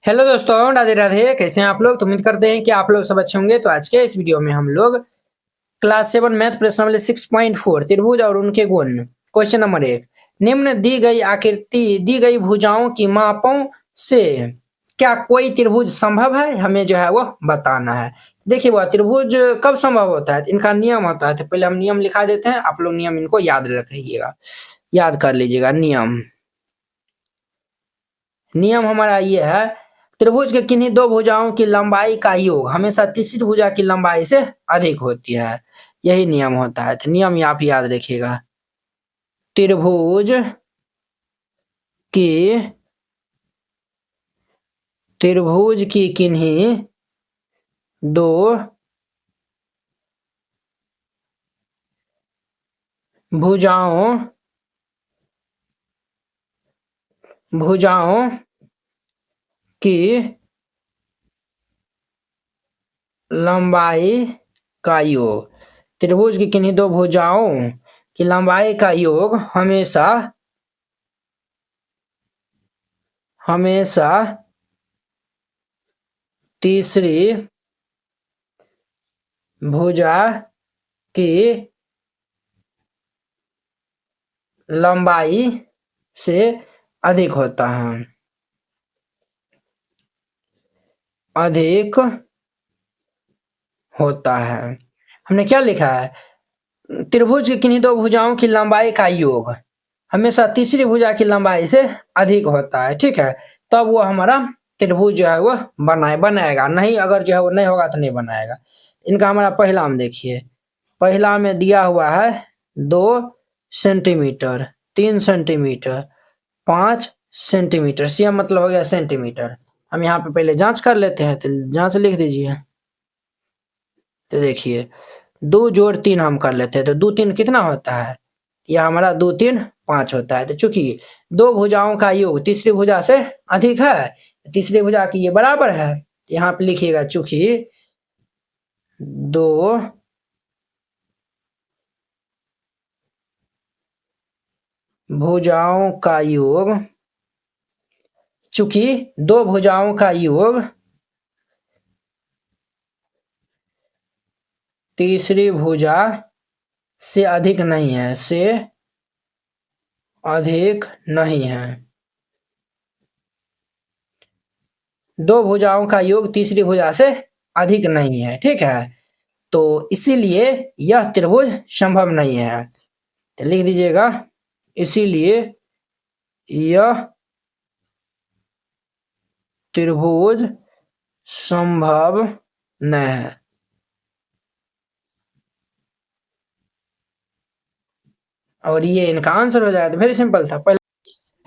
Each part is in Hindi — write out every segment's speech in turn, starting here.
हेलो दोस्तों, राधे राधे। कैसे हैं आप लोग? तो उम्मीद करते हैं कि आप लोग सब अच्छे होंगे। तो आज के इस वीडियो में हम लोग क्लास 7 मैथ प्रश्न नंबर 6.4 त्रिभुज और उनके गुण। क्वेश्चन नंबर 1, निम्न दी गई आकृति दी गई भुजाओं की मापों से क्या कोई त्रिभुज संभव है? हमें जो है वो बताना है। देखिए, वह त्रिभुज कब संभव होता है, इनका नियम होता है। तो पहले हम नियम लिखा देते हैं, आप लोग नियम इनको याद रखिएगा, याद कर लीजिएगा। नियम नियम हमारा ये है, त्रिभुज के किन्हीं दो भुजाओं की लंबाई का योग हमेशा तीसरी भुजा की लंबाई से अधिक होती है। यही नियम होता है। तो नियम आप याद रखिएगा। त्रिभुज की त्रिभुज की किन्हीं दो भुजाओं भुजाओं की लंबाई का योग, त्रिभुज की किन्हीं दो भुजाओं की लंबाई का योग हमेशा तीसरी भुजा की लंबाई से अधिक होता है। अधिक होता है। हमने क्या लिखा है? त्रिभुज की किन्हीं दो भुजाओं की लंबाई का योग हमेशा तीसरी भुजा की लंबाई से अधिक होता है। ठीक है, तब वो हमारा त्रिभुज जो है वो बनाएगा। नहीं, अगर जो है वो नहीं होगा तो नहीं बनाएगा। इनका हमारा पहला में देखिए, पहला में दिया हुआ है 2 सेंटीमीटर, 3 सेंटीमीटर, 5 सेंटीमीटर। सीएम मतलब हो गया सेंटीमीटर। हम यहाँ पे पहले जांच कर लेते हैं, तो जांच लिख दीजिए। तो देखिए, 2 जोड़ 3 हम कर लेते हैं, तो 2 3 कितना होता है? यह हमारा 2 3 5 होता है। तो चूंकि दो भुजाओं का योग तीसरी भुजा से अधिक है, तीसरी भुजा की ये बराबर है। यहाँ पे लिखिएगा, चूंकि दो भुजाओं का योग चूंकि दो भुजाओं का योग तीसरी भुजा से अधिक नहीं है, से अधिक नहीं है। दो भुजाओं का योग तीसरी भुजा से अधिक नहीं है। ठीक है, तो इसीलिए यह त्रिभुज संभव नहीं है। तो लिख दीजिएगा, इसीलिए यह त्रिभुज संभव नहीं है। और ये इनका आंसर हो जाएगा। वेरी सिंपल था। पहले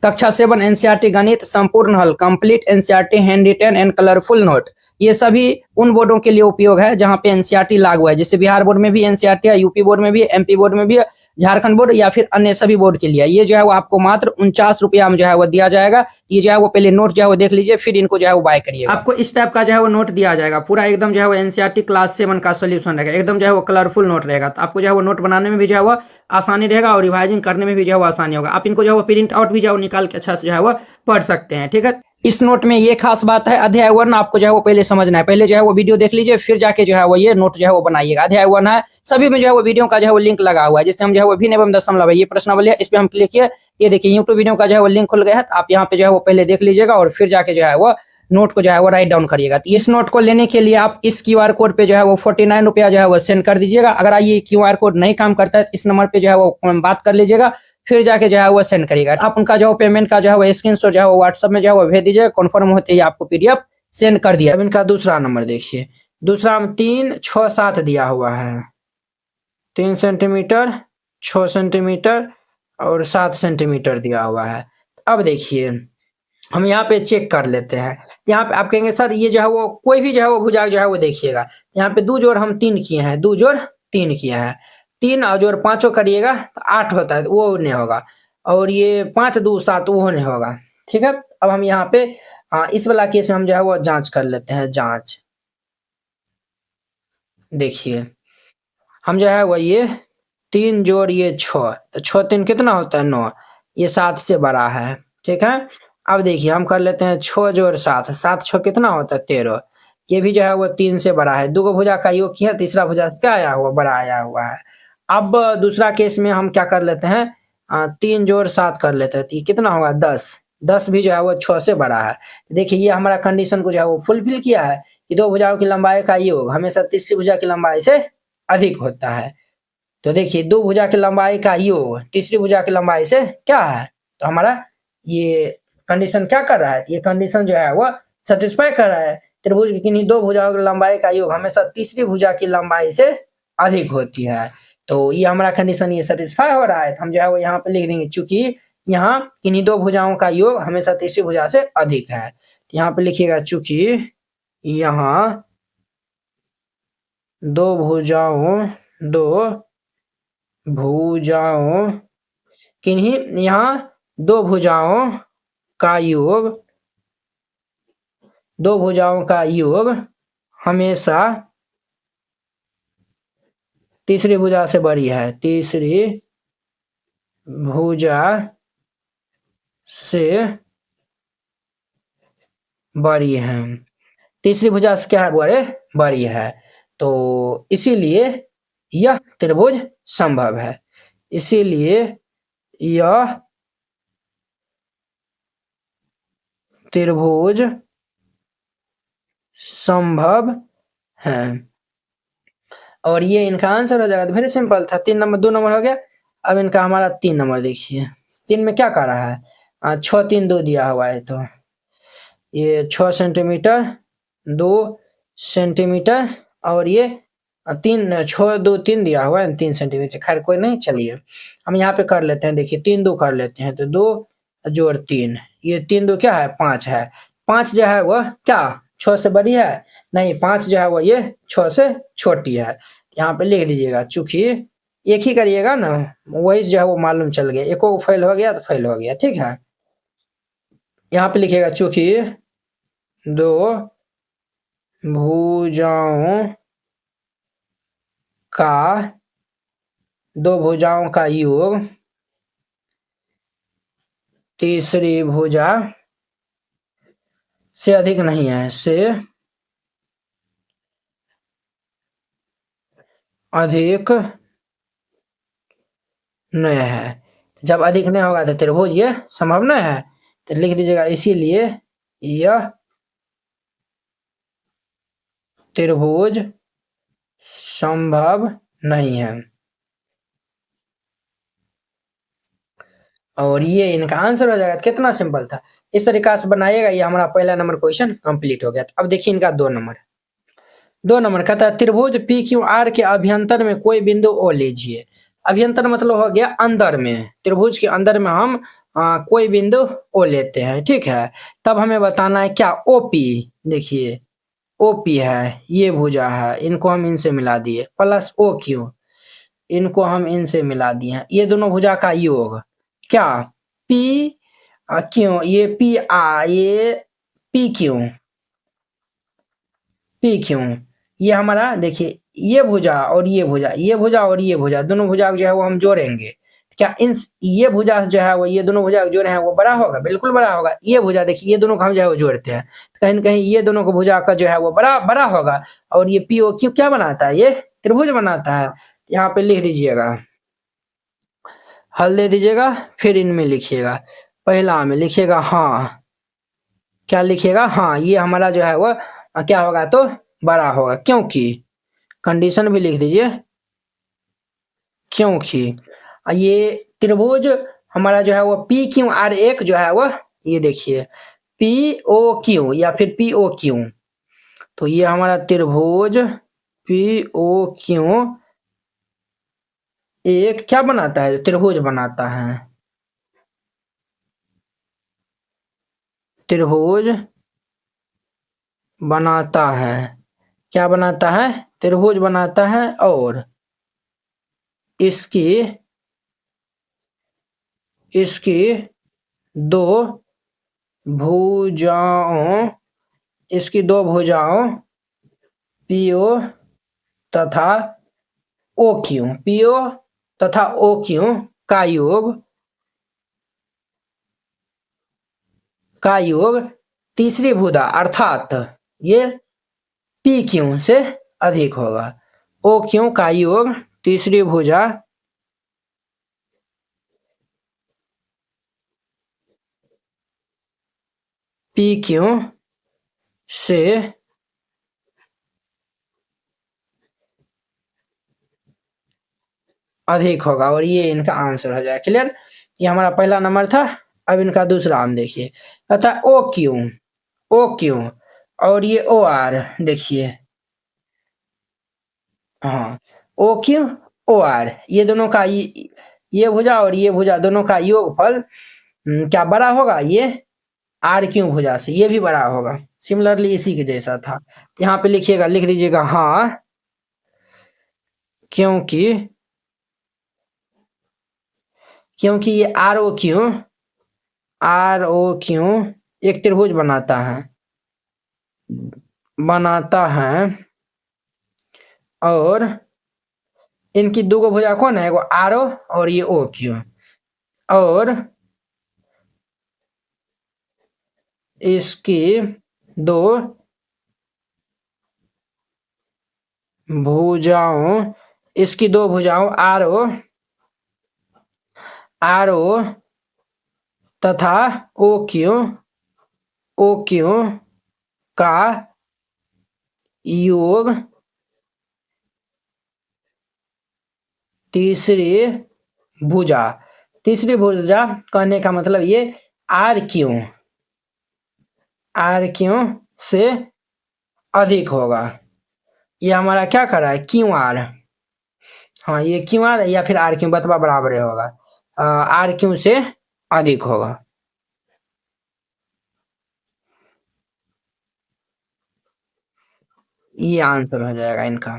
कक्षा 7 एनसीईआरटी गणित संपूर्ण हल complete NCERT hand written and colourful note, ये सभी उन बोर्डों के लिए उपयोग है जहां पे एनसीईआरटी लागू है। जैसे बिहार बोर्ड में भी एनसीईआरटी है, यूपी बोर्ड में भी, एमपी बोर्ड में भी, झारखंड बोर्ड या फिर अन्य सभी बोर्ड के लिए। ये जो है वो आपको मात्र 49 रुपया में जो है वो दिया जाएगा। ये जो है वो पहले नोट जो है वो देख लीजिए, फिर इनको जो है वो बाय करिए। आपको इस टाइप का जो है वो नोट दिया जाएगा, पूरा एकदम जो है वो एनसीईआरटी क्लास 7 का सोल्यूशन रहेगा, एकदम जो है वो कलरफुल नोट रहेगा। तो आपको जो है वो नोट बनाने में भी जो है वो आसानी रहेगा और रिवाइजिंग करने में भी जो है वो आसानी होगा। आप इनको जो है वो प्रिंट आउट भी जो है निकाल के अच्छा से जो है वो पढ़ सकते हैं। ठीक है, इस नोट में ये खास बात है, अध्याय 1 आपको जो है वो पहले समझना है। पहले जो है वो वीडियो देख लीजिए, फिर जाके जो है वो ये नोट जो है वो बनाइएगा। अध्याय 1 है, सभी में जो है वो वीडियो का जो है वो लिंक लगा हुआ है। जैसे हम जो है वो भिन्न एवं दशमलव है, ये प्रश्नावली है, इस पे हम क्लिक किए, ये देखिए यूट्यूब वीडियो का जो है वो लिंक खुल गया है। आप यहाँ पे जो है वो पहले देख लीजिएगा और फिर जाके जो है वो नोट को जो है वो राइट डाउन करिएगा। तो इस नोट को लेने के लिए आप इस क्यूआर कोड पे जो है वो 49 रुपया जो है वो सेंड कर दीजिएगा। अगर ये क्यूआर कोड नहीं काम करता है, इस नंबर पे जो है वो बात कर लीजिएगा, फिर जाके जो है वो सेंड करिएगा। आप उनका जो पेमेंट का जो है वो स्क्रीनशॉट जो है वो व्हाट्सएप में जो है वो भेज दीजिएगा। कन्फर्म होते ही आपको पीडीएफ सेंड कर दिया। अब इनका दूसरा नंबर देखिए, दूसरा में 3 6 7 दिया हुआ है। 3 सेंटीमीटर, 6 सेंटीमीटर और 7 सेंटीमीटर दिया हुआ है। अब देखिए, हम यहाँ पे चेक कर लेते हैं। यहाँ पे आप कहेंगे सर ये जो है वो कोई भी जो है वो भुजा जो है वो देखिएगा, यहाँ पे 2 जोड़ हम 3 किए हैं, 2 जोड़ 3 किए हैं, 3 और जोड़ 5 करिएगा तो 8 होता है, वो नहीं होगा। और ये 5 2 7 वो नहीं होगा। ठीक है, अब हम यहाँ पे इस वाला केस में हम जो है वो जांच कर लेते हैं। जांच देखिए, हम जो है वो ये 3 जोड़ ये 6, तो 6 3 कितना होता है 9, ये 7 से बड़ा है। ठीक है, अब देखिए हम कर लेते हैं 6 जोड़ 7, 7 6 कितना होता है 13। ये भी जो है वो 3 से बड़ा है, दो भुजा का योग किया, तीसरा भुजा से क्या आया हुआ, बड़ा आया हुआ है। अब दूसरा केस में हम क्या कर लेते हैं, 3 जोड़ 7 कर लेते हैं, तो ये कितना होगा 10, 10 भी जो है वो 6 से बड़ा है। देखिए ये हमारा कंडीशन को जो है वो फुलफिल किया है कि दो भुजाओं की लंबाई का योग हमेशा तीसरी भुजा की लंबाई से अधिक होता है। तो देखिए दो भुजा की लंबाई का योग तीसरी भुजा की लंबाई से क्या है, तो हमारा ये कंडीशन क्या कर रहा है, ये कंडीशन जो है वो सेटिस्फाई कर रहा है। त्रिभुज की किन्हीं दो भुजाओं की लंबाई का योग हमेशा तीसरी भुजा की लंबाई से अधिक होती है। तो ये हमारा कंडीशन ये सेटिस्फाई हो रहा है, तो हम जो है वो यहाँ पे लिख देंगे चूंकि यहाँ किन्हीं दो भुजाओं का योग हमेशा तीसरी भुजा से अधिक है। तो यहाँ पे लिखिएगा चूंकि यहाँ दो भुजाओं किन्हीं यहाँ दो भुजाओं का योग हमेशा तीसरी भुजा से बड़ी है, तीसरी भुजा से बड़ी है, तीसरी भुजा से क्या है, बड़ी है। तो इसीलिए यह त्रिभुज संभव है, इसीलिए यह त्रिभुज संभव है। और ये इनका आंसर हो जाएगा, वेरी सिंपल था। 3 नंबर 2 नंबर हो गया। अब इनका हमारा 3 नंबर देखिए, 3 में क्या कर रहा है, 6 3 2 दिया हुआ है, तो ये 6 सेंटीमीटर 2 सेंटीमीटर और ये 3 6 2 3 दिया हुआ है 3 सेंटीमीटर, खैर कोई नहीं, चलिए हम यहाँ पे कर लेते हैं। देखिए 3 2 कर लेते हैं, तो 2 जोड़ 3, ये 3 2 क्या है 5 है, 5 जो है वह क्या 6 से बड़ी है, नहीं 5 जो है वो ये 6 से छोटी है। यहाँ पे लिख दीजिएगा, चूंकि एक ही करिएगा ना, वही जो है वो मालूम चल गया, एक को फेल हो गया तो फेल हो गया, ठीक है। यहाँ पे लिखिएगा चूंकि दो भुजाओं का योग तीसरी भुजा से अधिक नहीं है, से अधिक नहीं है। जब अधिक नहीं होगा तो त्रिभुज ये संभव नहीं है, तो लिख दीजिएगा इसीलिए यह त्रिभुज संभव नहीं है। और ये इनका आंसर हो जाएगा। कितना सिंपल था, इस तरीका से बनाइएगा। ये हमारा पहला नंबर क्वेश्चन कंप्लीट हो गया। अब देखिए इनका 2 नंबर कहता है त्रिभुज पी क्यू आर के अभ्यंतर में कोई बिंदु ओ लीजिए। अभ्यंतर मतलब हो गया अंदर में, त्रिभुज के अंदर में हम कोई बिंदु ओ लेते हैं, ठीक है। तब हमें बताना है क्या, ओपी, देखिए ओपी है, ये भुजा है, इनको हम इनसे मिला दिए, प्लस ओ क्यू, इनको हम इनसे मिला दिए हैं, ये दोनों भुजा का योग क्या पी क्यों, ये पी ये पी क्यों, ये हमारा देखिए ये भुजा और ये भुजा, ये भुजा और ये भुजा, दोनों भुजा जो है वो हम जोड़ेंगे, क्या इन ये भुजा जो है वो ये दोनों भुजा जोड़े हैं वो बड़ा होगा, बिल्कुल बड़ा होगा। ये भुजा देखिए ये दोनों को हम जो है वो जोड़ते हैं, कहीं न कहीं ये दोनों को भुजा का जो है वो बड़ा होगा। और ये पी ओ क्यू क्या बनाता है, ये त्रिभुज बनाता है। यहाँ पे लिख दीजिएगा, हल दे दीजिएगा, फिर इनमें लिखिएगा। पहला में लिखिएगा हाँ, क्या लिखिएगा, हाँ ये हमारा जो है वो क्या होगा, तो बड़ा होगा, क्योंकि कंडीशन भी लिख दीजिए, क्योंकि ये त्रिभुज हमारा जो है वो पी क्यू आर एक जो है वो, ये देखिए पी ओ क्यू या फिर पी ओ क्यू, तो ये हमारा त्रिभुज पी ओ क्यू एक क्या बनाता है, त्रिभुज बनाता है, त्रिभुज बनाता है, क्या बनाता है, त्रिभुज बनाता है। और इसकी दो भुजाओं पीओ तथा ओ क्यू का योग का योग तीसरी भुजा अर्थात ये पी क्यू से अधिक होगा। ओ क्यू का योग तीसरी भुजा पी क्यू से अधिक होगा और ये इनका आंसर हो जाएगा। क्लियर? ये हमारा पहला नंबर था। अब इनका दूसरा हम देखिए, कहता है ओ क्यू और ये ओ आर। देखिए, हाँ, ओ क्यू ओ आर, ये दोनों का ये भुजा और ये भुजा दोनों का योगफल क्या बड़ा होगा? ये आर क्यू भुजा से ये भी बड़ा होगा। सिमिलरली इसी के जैसा था। यहाँ पे लिखिएगा, लिख दीजिएगा हाँ, क्योंकि ये आर ओ क्यू एक त्रिभुज बनाता है और इनकी दो भुजा कौन है? वो आर ओ और ये ओ क्यू, और इसकी दो भुजाओं आर ओ तथा ओ क्यू का योग तीसरी भुजा कहने का मतलब ये आर क्यू से अधिक होगा। ये हमारा क्या कर रहा है? Q R. हाँ, ये क्यू आर या फिर आर क्यू बतवा बराबर होगा, आर क्यू से अधिक होगा। ये आंसर हो जाएगा इनका।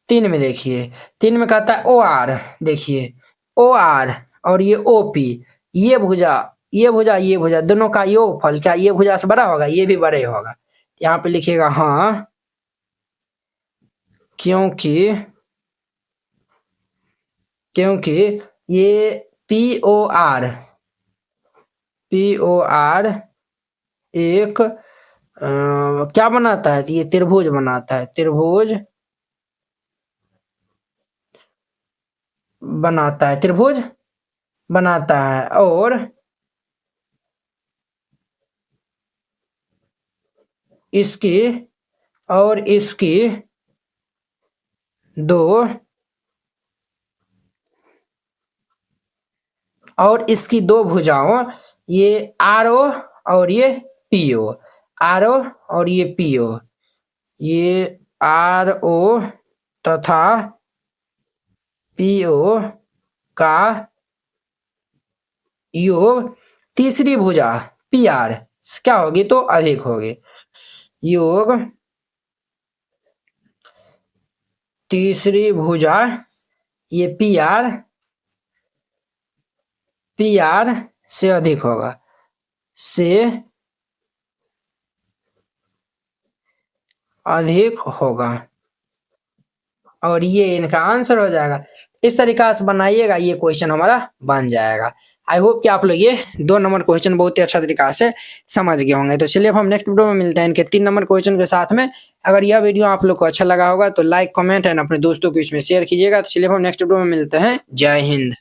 3 में देखिए, 3 में कहता है ओ आर। देखिए, ओ आर और ये ओ पी, ये भुजा दोनों का योगफल क्या ये भुजा से बड़ा होगा? ये भी बड़े होगा। यहाँ पे लिखिएगा हाँ, क्योंकि ये पी ओ आर एक क्या बनाता है? ये त्रिभुज बनाता है, त्रिभुज बनाता है और इसकी दो भुजाओं ये आर ओ और ये पी ओ, ये आर ओ तथा पी ओ का योग तीसरी भुजा पी आर क्या होगी? तो अधिक होगी। योग तीसरी भुजा ये पी आर से अधिक होगा, और ये इनका आंसर हो जाएगा। इस तरीका से बनाइएगा, ये क्वेश्चन हमारा बन जाएगा। आई होप कि आप लोग ये 2 नंबर क्वेश्चन बहुत ही अच्छा तरीका से समझ गए होंगे। तो चलिए अब हम नेक्स्ट वीडियो में मिलते हैं इनके 3 नंबर क्वेश्चन के साथ में। अगर यह वीडियो आप लोग को अच्छा लगा होगा तो लाइक, कमेंट एंड अपने दोस्तों के बीच में शेयर कीजिएगा। तो चलिए हम नेक्स्ट वीडियो में मिलते हैं। जय हिंद।